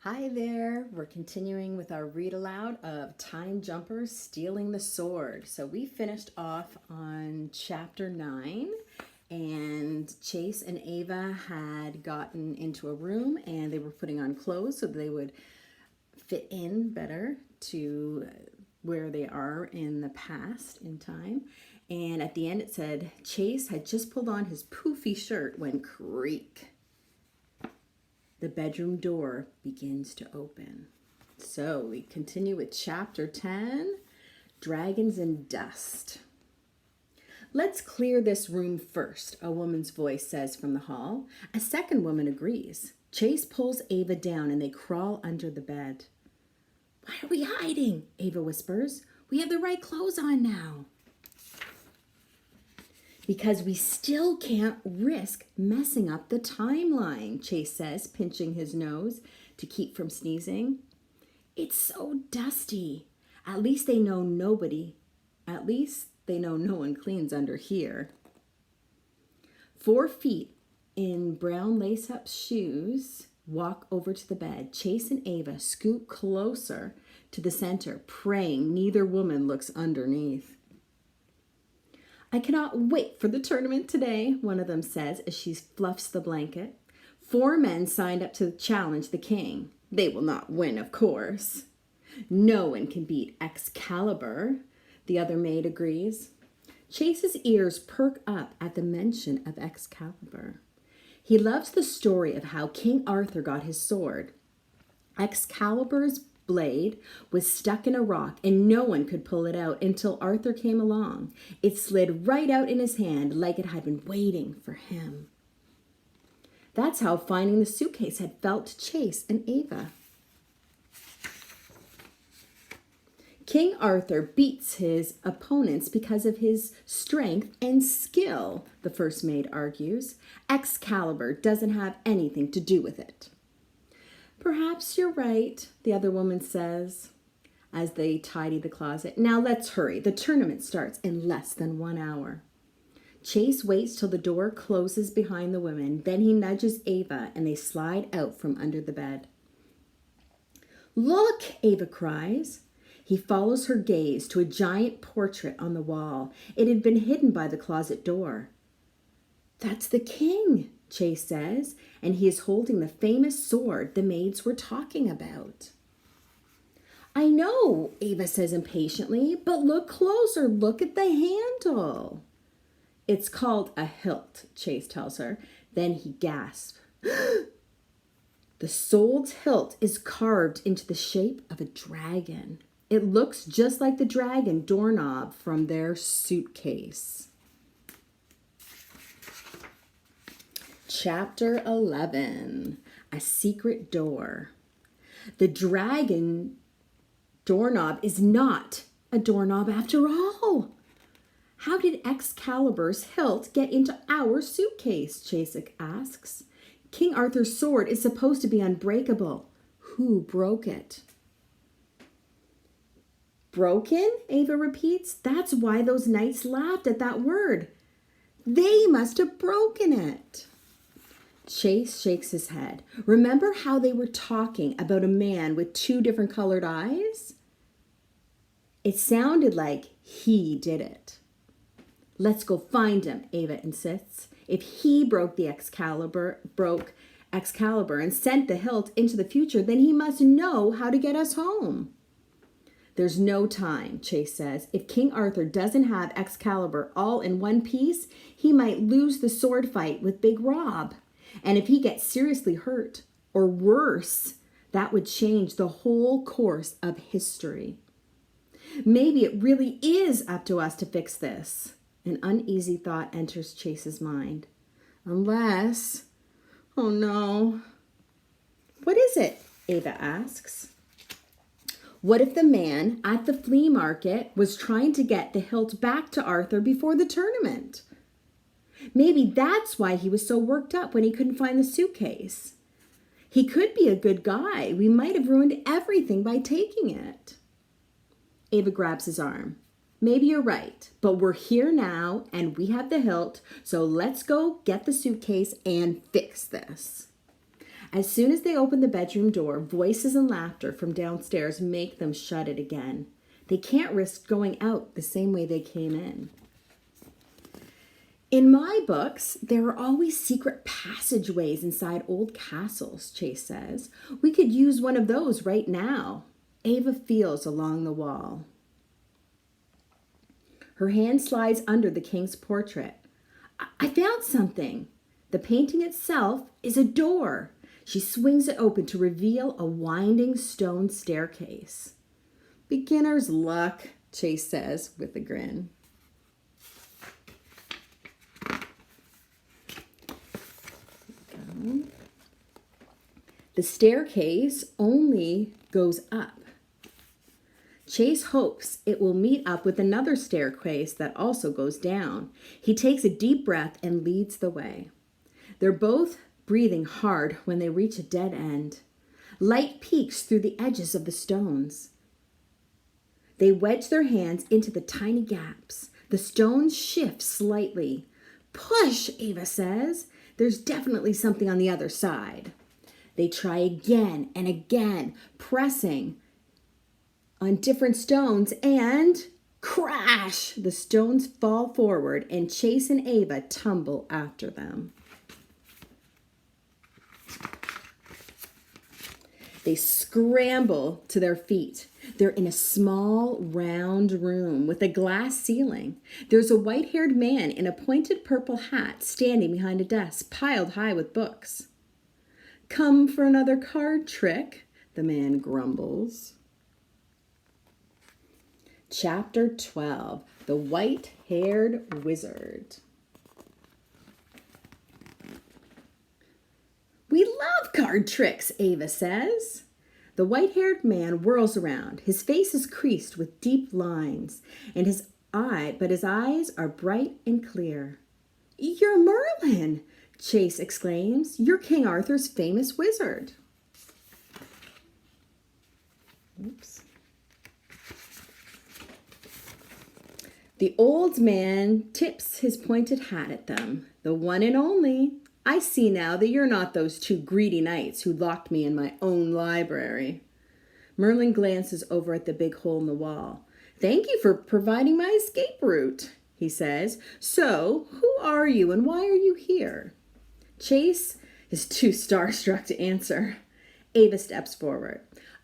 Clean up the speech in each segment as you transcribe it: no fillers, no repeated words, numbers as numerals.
Hi there, we're continuing with our read aloud of Time Jumpers Stealing the Sword. So we finished off on chapter 9 and Chase and Ava had gotten into a room and they were putting on clothes so they would fit in better to where they are in the past in time. And at the end it said Chase had just pulled on his poofy shirt when creak. The bedroom door begins to open. So we continue with chapter 10, Dragons and Dust. Let's clear this room first, a woman's voice says from the hall. A second woman agrees. Chase pulls Ava down and they crawl under the bed. Why are we hiding? Ava whispers. We have the right clothes on now. Because we still can't risk messing up the timeline, Chase says, pinching his nose to keep from sneezing. It's so dusty. At least they know no one cleans under here. 4 feet in brown lace-up shoes walk over to the bed. Chase and Ava scoot closer to the center, praying neither woman looks underneath. I cannot wait for the tournament today, one of them says as she fluffs the blanket. 4 men signed up to challenge the king. They will not win, of course. No one can beat Excalibur, the other maid agrees. Chase's ears perk up at the mention of Excalibur. He loves the story of how King Arthur got his sword. Excalibur's blade was stuck in a rock and no one could pull it out until Arthur came along. It slid right out in his hand like it had been waiting for him. That's how finding the suitcase had felt to Chase and Ava. King Arthur beats his opponents because of his strength and skill, the first maid argues. Excalibur doesn't have anything to do with it. Perhaps you're right, the other woman says as they tidy the closet. Now let's hurry. The tournament starts in less than 1 hour. Chase waits till the door closes behind the women. Then he nudges Ava and they slide out from under the bed. Look, Ava cries. He follows her gaze to a giant portrait on the wall. It had been hidden by the closet door. That's the king, Chase says, and he is holding the famous sword the maids were talking about. I know, Ava says impatiently, but look closer. Look at the handle. It's called a hilt, Chase tells her. Then he gasps. The sword's hilt is carved into the shape of a dragon. It looks just like the dragon doorknob from their Suitcase. Chapter 11, A Secret Door. The dragon doorknob is not a doorknob after all. How did Excalibur's hilt get into our suitcase? Chase asks. King Arthur's sword is supposed to be unbreakable. Who broke it? Broken? Ava repeats. That's why those knights laughed at that word. They must have broken it. Chase shakes his head. Remember how they were talking about a man with 2 different colored eyes? It sounded like he did it. Let's go find him, Ava insists. If he broke Excalibur and sent the hilt into the future, then he must know how to get us home. There's no time, Chase says. If King Arthur doesn't have Excalibur all in one piece, he might lose the sword fight with Big Rob. And if he gets seriously hurt, or worse, that would change the whole course of history. Maybe it really is up to us to fix this. An uneasy thought enters Chase's mind. Unless, oh no. What is it? Ava asks. What if the man at the flea market was trying to get the hilt back to Arthur before the tournament? Maybe that's why he was so worked up when he couldn't find the suitcase. He could be a good guy. We might have ruined everything by taking it. Ava grabs his arm. Maybe you're right, but we're here now and we have the hilt, so let's go get the suitcase and fix this. As soon as they open the bedroom door, voices and laughter from downstairs make them shut it again. They can't risk going out the same way they came in. In my books, there are always secret passageways inside old castles, Chase says. We could use one of those right now. Ava feels along the wall. Her hand slides under the king's portrait. I found something. The painting itself is a door. She swings it open to reveal a winding stone staircase. Beginner's luck, Chase says with a grin. The staircase only goes up. Chase hopes it will meet up with another staircase that also goes down. He takes a deep breath and leads the way. They're both breathing hard when they reach a dead end. Light peeks through the edges of the stones. They wedge their hands into the tiny gaps. The stones shift slightly. Push, Ava says. There's definitely something on the other side. They try again and again, pressing on different stones, and crash! The stones fall forward and Chase and Ava tumble after them. They scramble to their feet. They're in a small, round room with a glass ceiling. There's a white-haired man in a pointed purple hat standing behind a desk piled high with books. Come for another card trick, the man grumbles. Chapter 12, The White-Haired Wizard. We love card tricks, Ava says. The white-haired man whirls around. His face is creased with deep lines, and his eyes are bright and clear. You're Merlin, Chase exclaims. You're King Arthur's famous wizard. Oops. The old man tips his pointed hat at them. The one and only. I see now that you're not those two greedy knights who locked me in my own library. Merlin glances over at the big hole in the wall. Thank you for providing my escape route, he says. So, who are you and why are you here? Chase is too starstruck to answer. Ava steps forward.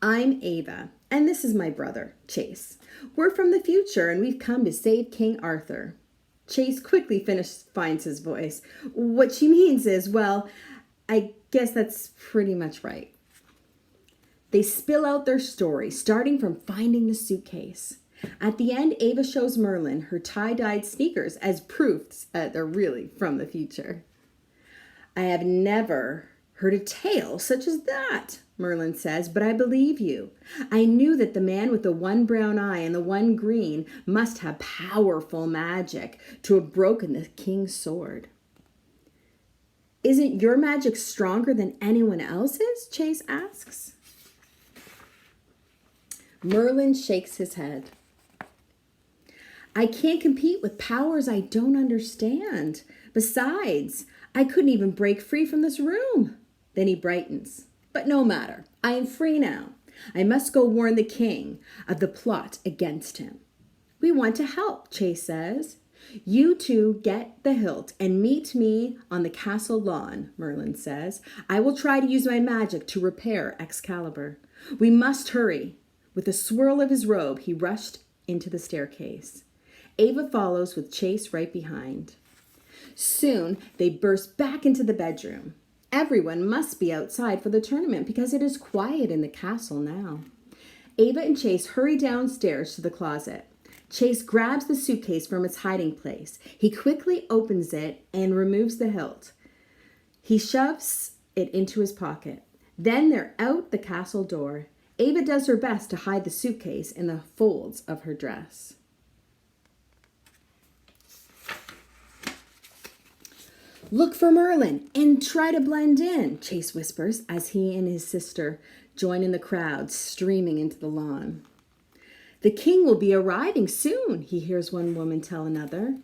I'm Ava, and this is my brother, Chase. We're from the future, and we've come to save King Arthur. Chase quickly finds his voice. What she means is, well, I guess that's pretty much right. They spill out their story, starting from finding the suitcase. At the end, Ava shows Merlin her tie-dyed sneakers as proof that they're really from the future. I have never heard a tale such as that, Merlin says, but I believe you. I knew that the man with the one brown eye and the one green must have powerful magic to have broken the king's sword. Isn't your magic stronger than anyone else's? Chase asks. Merlin shakes his head. I can't compete with powers I don't understand. Besides, I couldn't even break free from this room. Then he brightens. But no matter. I am free now. I must go warn the king of the plot against him. We want to help, Chase says. You two get the hilt and meet me on the castle lawn, Merlin says. I will try to use my magic to repair Excalibur. We must hurry. With a swirl of his robe, he rushed into the staircase. Ava follows with Chase right behind. Soon, they burst back into the bedroom. Everyone must be outside for the tournament because it is quiet in the castle now. Ava and Chase hurry downstairs to the closet. Chase grabs the suitcase from its hiding place. He quickly opens it and removes the hilt. He shoves it into his pocket. Then they're out the castle door. Ava does her best to hide the suitcase in the folds of her dress. Look for Merlin and try to blend in, Chase whispers as he and his sister join in the crowd streaming into the lawn. The king will be arriving soon, he hears one woman tell another.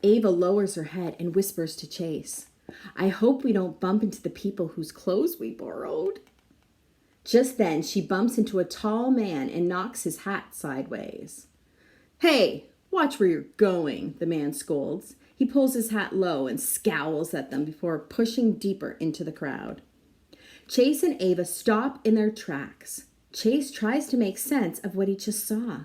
Ava lowers her head and whispers to Chase. I hope we don't bump into the people whose clothes we borrowed. Just then, she bumps into a tall man and knocks his hat sideways. Hey, watch where you're going, the man scolds. He pulls his hat low and scowls at them before pushing deeper into the crowd. Chase and Ava stop in their tracks. Chase tries to make sense of what he just saw.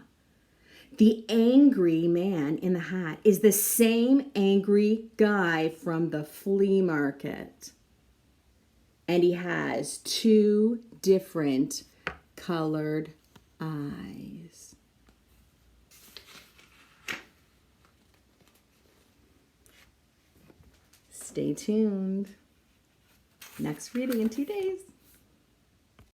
The angry man in the hat is the same angry guy from the flea market. And he has two different colored eyes. Stay tuned. Next reading in 2 days.